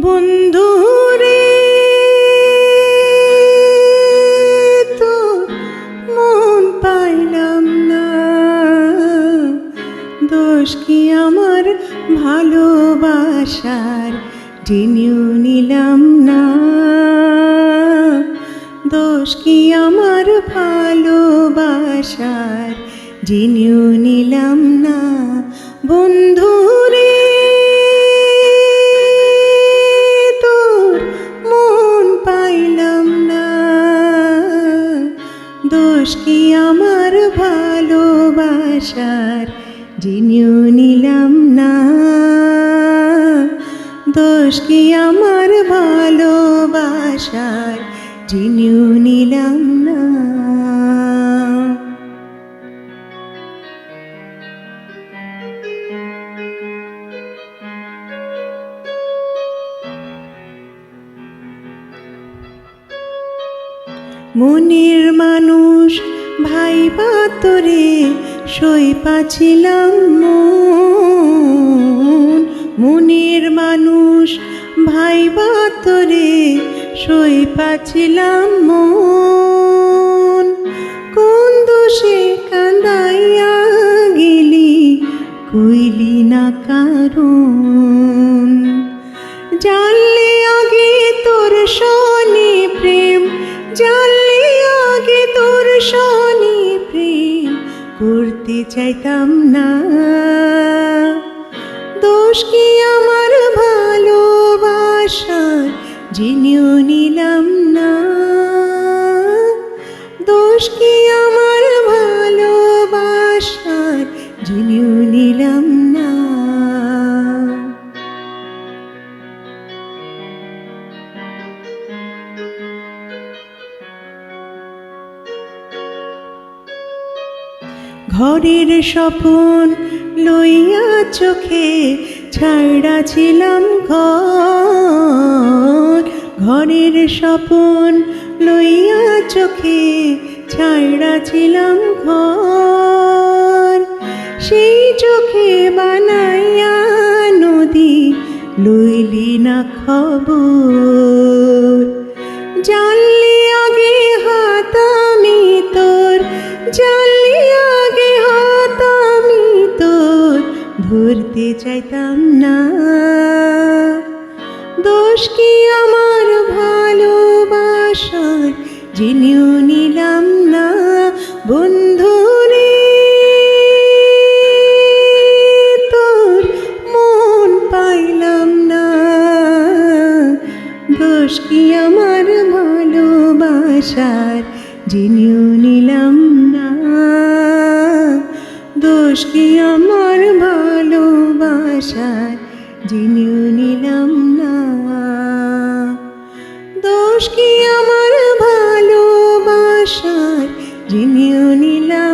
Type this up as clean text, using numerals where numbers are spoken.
বন্ধুরে তোর মন পাইলাম না, দোষ কি আমার ভালোবাসার জেনেও নিলাম না, দোষ কি আমার ভালোবাসার জেনেও নিলাম না। বন্ধুরে তোর মন পাইলাম না, দোষ কি আমার ভালোবাসার জেনেও নিলাম না, দোষ কি আমার ভালোবাসার জেনেও নিলাম না। মনের মানুষ ভাইবা তোরে সই পাছিলাম মন, মনের মানুষ ভাইবা তোরে সই পাছিলাম মন, কোন দোষে কান্দাইয়া গেলি কইলি না কারণ, জানলে আগে তোর শনি প্রেম, জানলে আগে তোর শনি প্রেম করতে চাইতাম না, দোষ কি আমার ভালোবাসার জেনেও নিলাম না, দোষ কি আমার ভালোবাসার জেনেও নিলাম না। ঘরের স্বপন লইয়া চোখে ছাইড়া ছিলাম ঘর, ঘরের স্বপন লইয়া চোখে ছাইড়া ছিলাম ঘর, সেই চোখে বানাইয়া নদী লইলি না খবর, জানলি আগে হাত আমি তোর, জানলি আগে হাত আমি তোর ধরতে চাইতাম না, দোষ কি আমার ভালোবাসার জেনেও নিলাম না। বন্ধুরে তোর মন পাইলাম না, দোষ কি আমার ভালোবাসার জেনেও নিলাম না, দোষ কি আমার ভালোবাসার জেনেও নিলাম না, দোষ কি আমার ভালোবাসার জেনেও নিলাম।